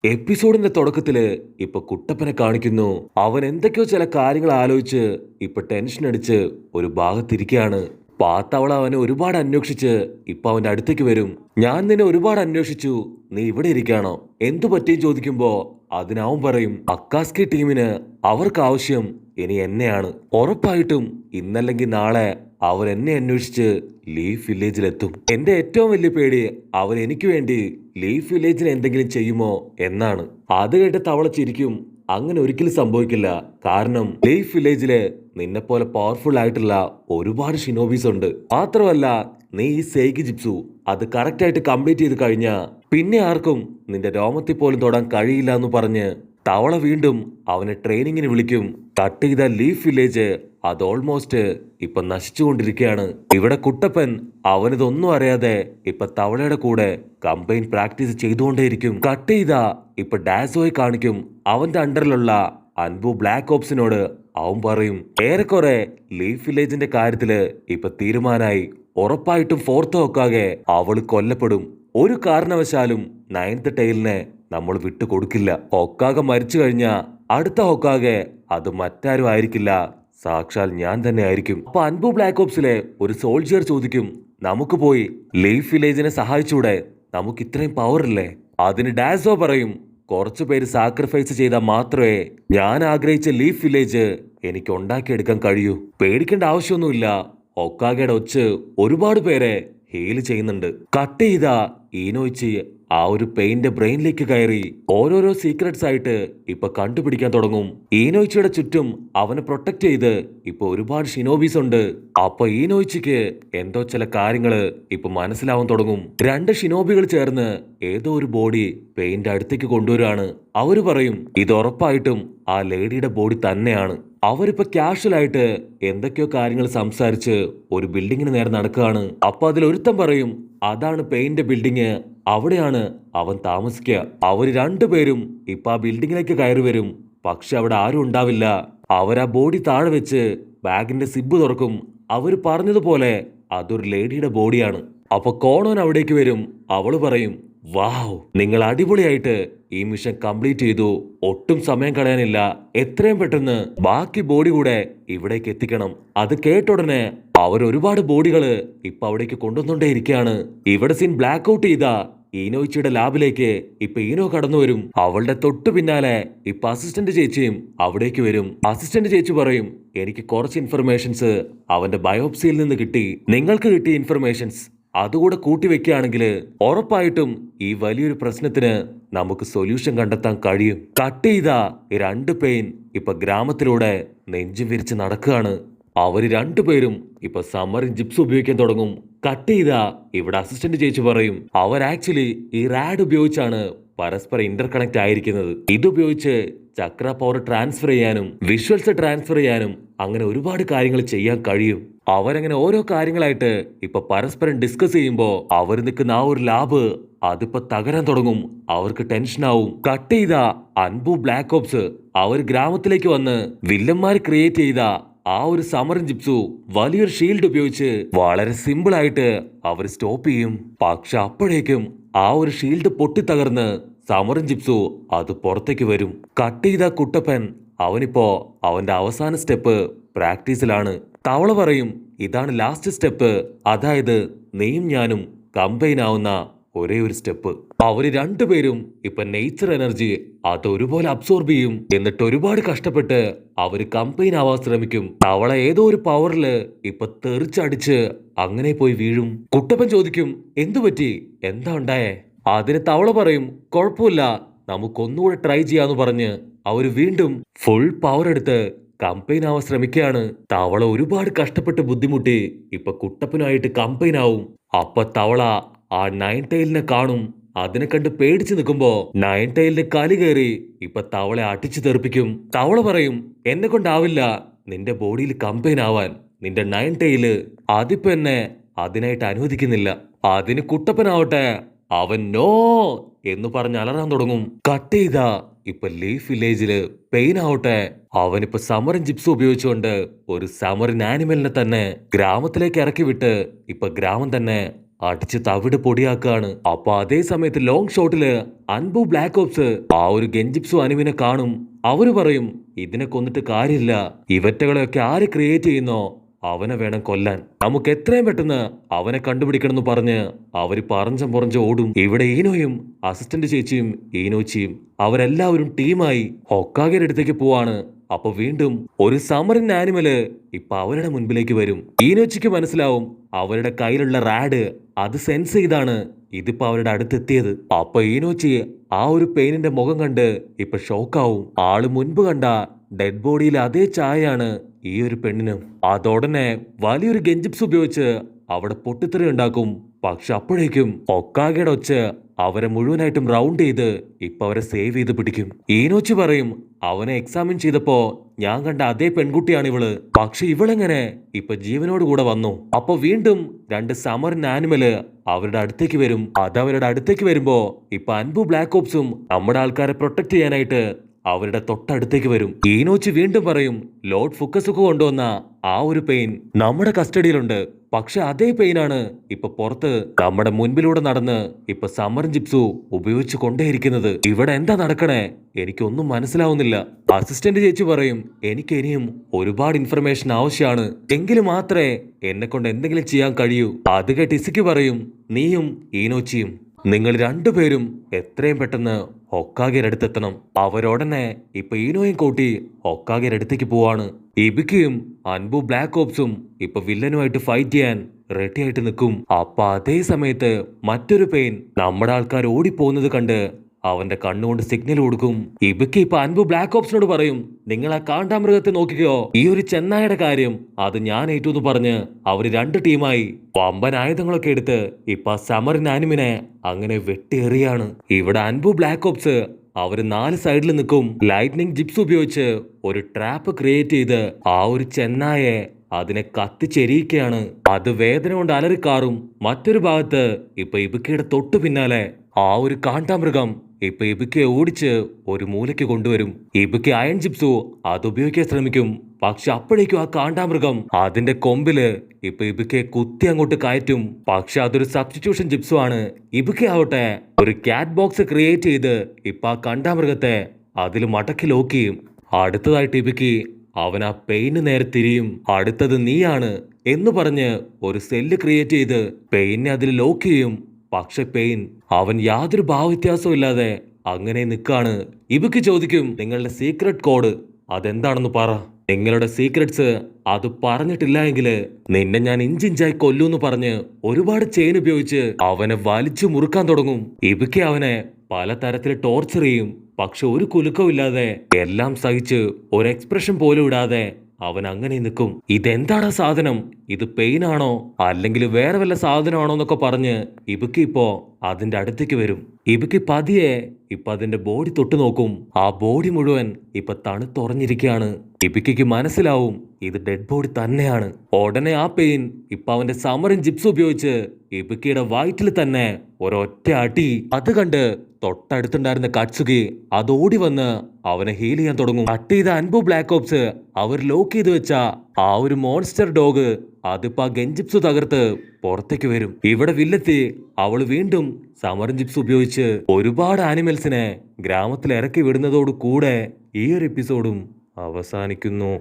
എപ്പിസോഡിന്റെ തുടക്കത്തില് ഇപ്പൊ കുട്ടപ്പനെ കാണിക്കുന്നു. അവൻ എന്തൊക്കെയോ ചില കാര്യങ്ങൾ ആലോചിച്ച് ഇപ്പൊ ടെൻഷൻ അടിച്ച് ഒരു ഭാഗത്തിരിക്കുകയാണ്. പാത്തവള അവനെ ഒരുപാട് അന്വേഷിച്ച് ഇപ്പൊ അവന്റെ അടുത്തേക്ക് വരും. ഞാൻ നിന്നെ ഒരുപാട് അന്വേഷിച്ചു, നീ ഇവിടെ ഇരിക്കാണോ, എന്തു പറ്റിയും ചോദിക്കുമ്പോ അതിനവൻ പറയും അക്കാസ്കി ടീമിന് അവർക്ക് ആവശ്യം ഇനി എന്നെയാണ്. ഉറപ്പായിട്ടും ഇന്നല്ലെങ്കിൽ നാളെ അവൻ എന്നെ അന്വേഷിച്ച് ലീഫ് വില്ലേജിലെത്തും. എന്റെ ഏറ്റവും വലിയ പേടി അവൻ എനിക്ക് വേണ്ടി ലീഫ് വില്ലേജിന് എന്തെങ്കിലും ചെയ്യുമോ എന്നാണ്. അത് കേട്ട് തവള ചിരിക്കും. അങ്ങനെ ഒരിക്കലും സംഭവിക്കില്ല. കാരണം ലീഫ് വില്ലേജില് നിന്നെ പോലെ പവർഫുൾ ആയിട്ടുള്ള ഒരുപാട് ഷിനോബീസ് ഉണ്ട്. മാത്രമല്ല നീ ഈ സേഗി ജിപ്സു അത് കറക്റ്റ് ആയിട്ട് കംപ്ലീറ്റ് ചെയ്ത് കഴിഞ്ഞാ പിന്നെ ആർക്കും നിന്റെ രോമത്തിൽ പോലും തൊടാൻ കഴിയില്ല എന്ന് പറഞ്ഞ് തവള വീണ്ടും അവനെ ട്രെയിനിങ്ങിന് വിളിക്കും. കട്ട് ചെയ്ത ലീഫ് വില്ലേജ് അത് ഓൾമോസ്റ്റ് ഇപ്പൊ നശിച്ചുകൊണ്ടിരിക്കുകയാണ്. ഇവിടെ കുട്ടപ്പൻ അവനിതൊന്നും അറിയാതെ ഇപ്പൊ തവളയുടെ കൂടെ കമ്പൈൻ പ്രാക്ടീസ് ചെയ്തുകൊണ്ടേയിരിക്കും. കട്ട് ചെയ്ത ഇപ്പൊ ഡാസോയെ കാണിക്കും. അവന്റെ അണ്ടറിലുള്ള അൻപു ബ്ലാക്ക് ഓപ്സിനോട് അവൻ പറയും ഏറെക്കുറെ ലീഫ് വില്ലേജിന്റെ കാര്യത്തില് ഇപ്പൊ തീരുമാനായി. ഉറപ്പായിട്ടും ഫോർത്ത് ഹൊക്കാകെ അവള് കൊല്ലപ്പെടും. ഒരു കാരണവശാലും നയൻത് ടെയിലിനെ നമ്മൾ വിട്ടുകൊടുക്കില്ല. ഹൊക്കാകെ മരിച്ചു കഴിഞ്ഞാ അടുത്ത ഹൊക്കാകെ അത് മറ്റാരും ആയിരിക്കില്ല, സാക്ഷാൽ ഞാൻ തന്നെ ആയിരിക്കും. അപ്പൊ അൻപു ബ്ലാക്ക് ഓപ്സിലെ ഒരു സോൾജിയർ ചോദിക്കും നമുക്ക് പോയി ലീഫ് വില്ലേജിനെ സഹായിച്ചൂടെ, നമുക്ക് ഇത്രയും പവർ ഇല്ലേ? അതിന് ഡാസോ പറയും കുറച്ചു പേര് സാക്രിഫൈസ് ചെയ്താൽ മാത്രമേ ഞാൻ ആഗ്രഹിച്ച ലീഫ് വില്ലേജ് എനിക്ക് ഉണ്ടാക്കിയെടുക്കാൻ കഴിയൂ. പേടിക്കേണ്ട ആവശ്യമൊന്നുമില്ല. ഒക്കാഗയുടെ ഒച്ച് ഒരുപാട് പേരെ ഹീൽ ചെയ്യുന്നുണ്ട്. കട്ട് ചെയ്ത ഈനോയിച്ച് ആ ഒരു പെയിന്റെ ബ്രെയിനിലേക്ക് കയറി ഓരോരോ സീക്രട്സ് ആയിട്ട് ഇപ്പൊ കണ്ടുപിടിക്കാൻ തുടങ്ങും. ഈനോയിച്ചിയുടെ ചുറ്റും അവനെ പ്രൊട്ടക്ട് ചെയ്ത് ഇപ്പൊ ഒരുപാട് ഷിനോബീസ് ഉണ്ട്. അപ്പൊ ഈനോയിച്ചിക്ക് എന്തോ ചില കാര്യങ്ങള് ഇപ്പൊ മനസ്സിലാവാൻ തുടങ്ങും. രണ്ട് ഷിനോബികൾ ചേർന്ന് ഏതോ ഒരു ബോഡി പെയിന്റെ അടുത്തേക്ക് കൊണ്ടുവരാണ്. അവര് പറയും ഇത് ഉറപ്പായിട്ടും ആ ലേഡിയുടെ ബോഡി തന്നെയാണ്. അവരിപ്പോ കാഷ്വൽ ആയിട്ട് എന്തൊക്കെയോ കാര്യങ്ങൾ സംസാരിച്ച് ഒരു ബിൽഡിങ്ങിന് നേരെ നടക്കുകയാണ്. അപ്പൊ അതിൽ ഒരുത്തൻ പറയും അതാണ് പെയിന്റ് ബിൽഡിങ്, അവിടെയാണ് അവൻ താമസിക്കുക. അവര് രണ്ടുപേരും ഇപ്പൊ ആ ബിൽഡിങ്ങിലേക്ക് കയറി വരും. പക്ഷെ അവിടെ ആരും ഉണ്ടാവില്ല. അവരാ ബോഡി താഴെ വെച്ച് ബാഗിന്റെ സിബ് തുറക്കും. അവര് പറഞ്ഞതുപോലെ അതൊരു ലേഡിയുടെ ബോഡിയാണ്. അപ്പൊ കോണോൻ അവിടേക്ക് വരും. അവള് പറയും വാവ്, നിങ്ങൾ അടിപൊളിയായിട്ട് ഈ മിഷൻ കംപ്ലീറ്റ് ചെയ്തു. ഒട്ടും സമയം കളയാനില്ല. എത്രയും പെട്ടെന്ന് ബാക്കി ബോഡി കൂടെ ഇവിടേക്ക് എത്തിക്കണം. അത് കേട്ട ഉടനെ അവർ ഒരുപാട് ബോഡികള് ഇപ്പൊ അവിടേക്ക് കൊണ്ടുവന്നോണ്ടേയിരിക്കുകയാണ്. ഇവിടെ സീൻ ബ്ലാക്ക് ഔട്ട് ചെയ്ത ഈനോയിച്ചിയുടെ ലാബിലേക്ക് ഇപ്പൊ ഈനോ കടന്നു വരും. അവളുടെ തൊട്ടു പിന്നാലെ ഇപ്പൊ അസിസ്റ്റന്റ് ചേച്ചിയും അവിടേക്ക് വരും. അസിസ്റ്റന്റ് ചേച്ചി പറയും എനിക്ക് കുറച്ച് ഇൻഫർമേഷൻസ് അവന്റെ ബയോപ്സിയിൽ നിന്ന് കിട്ടി. നിങ്ങൾക്ക് കിട്ടിയ ഇൻഫർമേഷൻസ് അതുകൂടെ കൂട്ടിവെക്കുകയാണെങ്കിൽ ഉറപ്പായിട്ടും ഈ വലിയൊരു പ്രശ്നത്തിന് നമുക്ക് സൊല്യൂഷൻ കണ്ടെത്താൻ കഴിയും. കട്ട് ചെയ്ത രണ്ട് പെയിൻ ഇപ്പൊ ഗ്രാമത്തിലൂടെ നെഞ്ചും വിരിച്ച് നടക്കുകയാണ്. അവര് രണ്ടുപേരും ഇപ്പൊ സമ്മറിൻ ജിപ്സ് ഉപയോഗിക്കാൻ തുടങ്ങും. കട്ട് ചെയ്ത ഇവിടെ അസിസ്റ്റന്റ് ചേച്ചി പറയും അവർ ആക്ച്വലി ഈ റാഡ് ഉപയോഗിച്ചാണ് പരസ്പരം ഇന്റർ കണക്ട് ആയിരിക്കുന്നത്. ഇതുപയോഗിച്ച് ചക്ര പവർ ട്രാൻസ്ഫർ ചെയ്യാനും വിഷ്വൽസ് ട്രാൻസ്ഫർ ചെയ്യാനും അങ്ങനെ ഒരുപാട് കാര്യങ്ങൾ ചെയ്യാൻ കഴിയും. അവരങ്ങനെ ഓരോ കാര്യങ്ങളായിട്ട് ഇപ്പൊ പരസ്പരം ഡിസ്കസ് ചെയ്യുമ്പോ അവർ നിൽക്കുന്ന ആ ഒരു ലാബ് അതിപ്പോ തകരാൻ തുടങ്ങും. അവർക്ക് ടെൻഷനാവും. കട്ട് ചെയ്ത അൻപു ബ്ലാക്ക് ഓപ്സ് അവർ ഗ്രാമത്തിലേക്ക് വന്ന് വില്ലന്മാർ ക്രിയേറ്റ് ചെയ്ത ആ ഒരു സമറിൻ ജിപ്സു വലിയൊരു ഷീൽഡ് ഉപയോഗിച്ച് വളരെ സിമ്പിൾ ആയിട്ട് അവർ സ്റ്റോപ്പ് ചെയ്യും. പക്ഷെ അപ്പോഴേക്കും ആ ഒരു ഷീൽഡ് പൊട്ടിത്തകർന്ന് സമറിൻ ജിപ്സു അത് പുറത്തേക്ക് വരും. കട്ട് ചെയ്ത കുട്ടപ്പൻ അവനിപ്പോ അവന്റെ അവസാന സ്റ്റെപ്പ് പ്രാക്ടീസിലാണ്. തവള പറയും ഇതാണ് ലാസ്റ്റ് സ്റ്റെപ്പ്, അതായത് നീയും ഞാനും കമ്പൈൻ ആവുന്ന ഒരേ ഒരു സ്റ്റെപ്പ്. അവര് രണ്ടുപേരും ഇപ്പൊ നേച്ചർ എനർജി അത് ഒരുപോലെ അബ്സോർബ് ചെയ്യും. എന്നിട്ട് ഒരുപാട് കഷ്ടപ്പെട്ട് അവര് കമ്പൈൻ ആവാൻ ശ്രമിക്കും. തവള ഏതോ ഒരു പവറില് ഇപ്പൊ തെറിച്ചടിച്ച് അങ്ങനെ പോയി വീഴും. കുട്ടപ്പൻ ചോദിക്കും എന്തു പറ്റി, എന്താ ഉണ്ടായേ? അതിന് തവള പറയും കുഴപ്പമില്ല, നമുക്കൊന്നുകൂടെ ട്രൈ ചെയ്യാന്ന് പറഞ്ഞ് അവര് വീണ്ടും ഫുൾ പവർ എടുത്ത് കമ്പൈൻ ആവാൻ ശ്രമിക്കുകയാണ്. തവള ഒരുപാട് കഷ്ടപ്പെട്ട് ബുദ്ധിമുട്ടി ഇപ്പൊ കുട്ടപ്പനായിട്ട് കമ്പൈൻ ആവും. അപ്പൊ തവള ആ നയൻ ടൈലിനെ കാണും. അതിനെ കണ്ട് പേടിച്ചു നിൽക്കുമ്പോ നയൻ ടൈലിന്റെ കലി കയറി ഇപ്പൊ തവളെ അടിച്ചു തെറിപ്പിക്കും. തവള പറയും എന്നെ കൊണ്ടാവില്ല നിന്റെ ബോഡിയിൽ കമ്പൈൻ ആവാൻ, നിന്റെ നയൻ ടൈല് അതിപ്പോ എന്നെ അതിനായിട്ട് അനുവദിക്കുന്നില്ല. അതിന് കുട്ടപ്പനാവട്ടെ അവൻ നോ എന്ന് പറഞ്ഞ് അലറാൻ തുടങ്ങും. കട്ട് ചെയ്ത ഇപ്പൊ ലീഫ് വില്ലേജില് പെയിൻ ആവട്ടെ അവനിപ്പോ സമറിൻ ജിപ്സ് ഉപയോഗിച്ചുകൊണ്ട് ഒരു സമറിൻ ആനിമലിനെ തന്നെ ഗ്രാമത്തിലേക്ക് ഇറക്കി വിട്ട് ഇപ്പൊ ഗ്രാമം തന്നെ അടിച്ച് തവിട് പൊടിയാക്കാണ്. അപ്പൊ അതേ സമയത്ത് ലോങ് ഷോട്ടില് അൻബു ബ്ലാക്ക് ഓപ്സ് ആ ഒരു ഗെഞ്ചിപ്സു അനുവിനെ കാണും. അവര് പറയും, ഇതിനെ കൊന്നിട്ട് കാര്യമില്ല, ഇവറ്റകളെയൊക്കെ ആര് ക്രിയേറ്റ് ചെയ്യുന്നോ അവനെ വേണം കൊല്ലാൻ, നമുക്ക് എത്രയും പെട്ടെന്ന് അവനെ കണ്ടുപിടിക്കണമെന്ന് പറഞ്ഞ് അവര് പറഞ്ചം പുറഞ്ച് ഓടും. ഇവിടെ ഈനോയും അസിസ്റ്റന്റ് ചേച്ചിയും ഈനോച്ചിയും അവരെല്ലാവരും ടീമായി ഹൊക്കാഗെയുടെ അടുത്തേക്ക് പോവാണ്. അപ്പൊ വീണ്ടും ഒരു സമറിൻ ആനിമല് ഇപ്പൊ അവരുടെ മുൻപിലേക്ക് വരും. ഈനോച്ചിക്ക് മനസ്സിലാവും അവരുടെ കയ്യിലുള്ള റാഡ് അത് സെൻസ് ചെയ്താണ് ഇതിപ്പോ അവരുടെ അടുത്തെത്തിയത്. അപ്പൊ ഈനോച്ചി ആ ഒരു പെയിനിന്റെ മുഖം കണ്ട് ഇപ്പൊ ഷോക്കാവും. ആള് മുൻപ് കണ്ട ഡെഡ് ബോഡിയിൽ അതേ ചായയാണ് ഈ ഒരു പെണ്ണിനും. അതോടനെ വലിയൊരു ഗെഞ്ചിപ്സ് ഉപയോഗിച്ച് അവിടെ പൊട്ടിത്തെറി ഉണ്ടാക്കും. പക്ഷെ അപ്പോഴേക്കും ഹൊക്കാഗെയുടെ ഒച്ച അവരെ മുഴുവനായിട്ടും റൗണ്ട് ചെയ്ത് ഇപ്പൊ അവരെ സേവ് ചെയ്ത് പിടിക്കും. ഈനോച്ചി പറയും, അവനെ എക്സാമിൻ ചെയ്തപ്പോ ഞാൻ കണ്ട അതേ പെൺകുട്ടിയാണ് ഇവള്, പക്ഷെ ഇവളെങ്ങനെ ഇപ്പൊ ജീവനോട് കൂടെ വന്നു. അപ്പൊ വീണ്ടും രണ്ട് സമറിൻ ആനിമല് അവരുടെ അടുത്തേക്ക് വരും. അതവരുടെ അടുത്തേക്ക് വരുമ്പോ ഇപ്പൊ അൻബു ബ്ലാക്ക് ഓപ്സും നമ്മുടെ ആൾക്കാരെ പ്രൊട്ടക്ട് ചെയ്യാനായിട്ട് അവരുടെ തൊട്ടടുത്തേക്ക് വരും. ഈനോച്ചി വീണ്ടും പറയും, ലോർഡ് ഫുക്കസുക്ക് കൊണ്ടുവന്ന ആ ഒരു പെയിൻ നമ്മുടെ കസ്റ്റഡിയിലുണ്ട്, പക്ഷെ അതേ പെയിനാണ് ഇപ്പൊ പുറത്ത് നമ്മുടെ മുൻപിലൂടെ നടന്ന് ഇപ്പൊ സമറിൻ ജിപ്സു ഉപയോഗിച്ചു കൊണ്ടേയിരിക്കുന്നത്. ഇവിടെ എന്താ നടക്കണേ എനിക്കൊന്നും മനസ്സിലാവുന്നില്ല. അസിസ്റ്റന്റ് ചേച്ചി പറയും, എനിക്ക് ഇനിയും ഒരുപാട് ഇൻഫർമേഷൻ ആവശ്യമാണ്, എങ്കിൽ മാത്രമേ എന്നെ കൊണ്ട് എന്തെങ്കിലും ചെയ്യാൻ കഴിയൂ. അത് കേട്ട് ഇസിക്ക് പറയും, നീയും ഈനോച്ചിയും നിങ്ങൾ രണ്ടുപേരും എത്രയും പെട്ടെന്ന് ഹൊക്കാഗെയുടെ അടുത്തെത്തണം. അവരോടനെ ഇപ്പൊ ഈനോയും കൂട്ടി ഹൊക്കാഗെയുടെ അടുത്തേക്ക് പോവാണ്. ഇബിക്കയും അൻബു ബ്ലാക്ക് ഓപ്സും ഇപ്പൊ വില്ലനുമായിട്ട് ഫൈറ്റ് ചെയ്യാൻ റെഡി ആയിട്ട് നിൽക്കും. അപ്പൊ അതേ സമയത്ത് മറ്റൊരു പെയിൻ നമ്മുടെ ആൾക്കാർ ഓടിപ്പോകുന്നത് കണ്ട് അവന്റെ കണ്ണുകൊണ്ട് സിഗ്നൽ കൊടുക്കും. ഇബിക്ക് ഇപ്പൊ അൻബു ബ്ലാക്ക് ഓപ്സിനോട് പറയും, നിങ്ങൾ ആ കാണ്ടാമൃഗത്തെ നോക്കിക്കോ, ഈ ഒരു ചെന്നായുടെ കാര്യം അത് ഞാൻ ഏറ്റു എന്ന് പറഞ്ഞ് അവര് രണ്ട് ടീമായി വമ്പൻ ആയുധങ്ങളൊക്കെ എടുത്ത് ഇപ്പൊ സമറിൻ ആനിമിനെ അങ്ങനെ വെട്ടിയെറിയാണ്. ഇവിടെ അൻബു ബ്ലാക്ക് ഓപ്സ് അവര് 4 സൈഡിൽ നിൽക്കും. ലൈറ്റ്നിങ് ജിപ്സ് ഉപയോഗിച്ച് ഒരു ട്രാപ്പ് ക്രിയേറ്റ് ചെയ്ത് ആ ഒരു ചെന്നായെ അതിനെ കത്തിച്ചെരിയിക്കുകയാണ്. അത് വേദന കൊണ്ട് അലറിക്കാറും. മറ്റൊരു ഭാഗത്ത് ഇപ്പൊ ഇബിക്കയുടെ തൊട്ടു പിന്നാലെ ആ ഒരു കാണ്ടാമൃഗം ഇപ്പൊ ഇബിക്കയെ ഓടിച്ച് ഒരു മൂലയ്ക്ക് കൊണ്ടുവരും. ഇബിക്ക അയൺ ജിപ്സു അത് ഉപയോഗിക്കാൻ ശ്രമിക്കും. പക്ഷെ അപ്പോഴേക്കും ആ കാണ്ടാമൃഗം അതിന്റെ കൊമ്പില് ഇപ്പൊ ഇബിക്കയെ കുത്തി അങ്ങോട്ട് കയറ്റും. പക്ഷെ അതൊരു സബ്സ്റ്റിറ്റ്യൂഷൻ ജിപ്സു ആണ്. ഇബിക്ക ആവട്ടെ ഒരു ക്യാറ്റ് ബോക്സ് ക്രിയേറ്റ് ചെയ്ത് ഇപ്പൊ ആ കാണ്ടാമൃഗത്തെ അതിൽ മടക്കി ലോക്ക് ചെയ്യും. അടുത്തതായിട്ട് ഇബിക്ക് അവൻ ആ പെയിന് നേരെ തിരിയും. അടുത്തത് നീയാണ് എന്ന് പറഞ്ഞ് ഒരു സെല്ല് ക്രിയേറ്റ് ചെയ്ത് പെയിനെ അതിൽ ലോക്ക് ചെയ്യും. പക്ഷെ പെയിൻ അവൻ യാതൊരു ഭാവവ്യത്യാസവും ഇല്ലാതെ അങ്ങനെ നിൽക്കാണ്. ഇബിക്ക് ചോദിക്കും, നിങ്ങളുടെ സീക്രട്ട് കോഡ് അതെന്താണെന്ന് പറ, നിങ്ങളുടെ സീക്രട്സ് അത് പറഞ്ഞിട്ടില്ല എങ്കില് നിന്നെ ഞാൻ ഇഞ്ചിഞ്ചായി കൊല്ലൂന്ന് പറഞ്ഞ് ഒരുപാട് ചെയിൻ ഉപയോഗിച്ച് അവനെ വലിച്ചു മുറുക്കാൻ തുടങ്ങും. ഇബിക്ക് അവനെ പലതരത്തിൽ ടോർച്ചർ ചെയ്യും. പക്ഷെ ഒരു കുലുക്കവും ഇല്ലാതെ എല്ലാം സഹിച്ച് ഒരു എക്സ്പ്രഷൻ പോലും ഇടാതെ അവൻ അങ്ങനെ നിൽക്കും. ഇതെന്താടാ സാധനം, ഇത് പെയിനാണോ അല്ലെങ്കിൽ വേറെ വല്ല സാധനമാണോ എന്നൊക്കെ പറഞ്ഞ് ഇബിക്ക് ഇപ്പോ അതിന്റെ അടുത്തേക്ക് വരും. ഇബിക്ക് പതിയെ ഇപ്പൊ അതിന്റെ ബോഡി തൊട്ടു നോക്കും. ആ ബോഡി മുഴുവൻ ഇപ്പൊ തണുത്തുറഞ്ഞിരിക്കുകയാണ്. ഇബിക്ക് മനസ്സിലാവും ഇത് ഡെഡ് ബോഡി തന്നെയാണ്. ഉടനെ ആ പെയിൻ ഇപ്പൊ അവന്റെ സമറിൻ ജിപ്സ് ഉപയോഗിച്ച് ഇബിക്കയുടെ വയറ്റിൽ തന്നെ ഒരൊറ്റ അടി. അത് കണ്ട് തൊട്ടടുത്തുണ്ടായിരുന്ന കട്സുകി അതോടി വന്ന് അവനെ ഹീൽ ചെയ്യാൻ തുടങ്ങും. കട്ട് ചെയ്ത അൻബു ബ്ലാക്ക് ഓപ്സ് അവർ ലോക്ക് ചെയ്ത് വെച്ച ആ ഒരു മോൺസ്റ്റർ ഡോഗ് അതിപ്പോ ആ ഗെഞ്ചിപ്സ് തകർത്ത് പുറത്തേക്ക് വരും. ഇവിടെ വില്ലെത്തി അവള് വീണ്ടും സമറിൻ ജിപ്സ് ഉപയോഗിച്ച് ഒരുപാട് ആനിമൽസിനെ ഗ്രാമത്തിൽ ഇറക്കി വിടുന്നതോടു കൂടെ ഈ ഒരു എപ്പിസോഡും അവസാനിക്കുന്നു.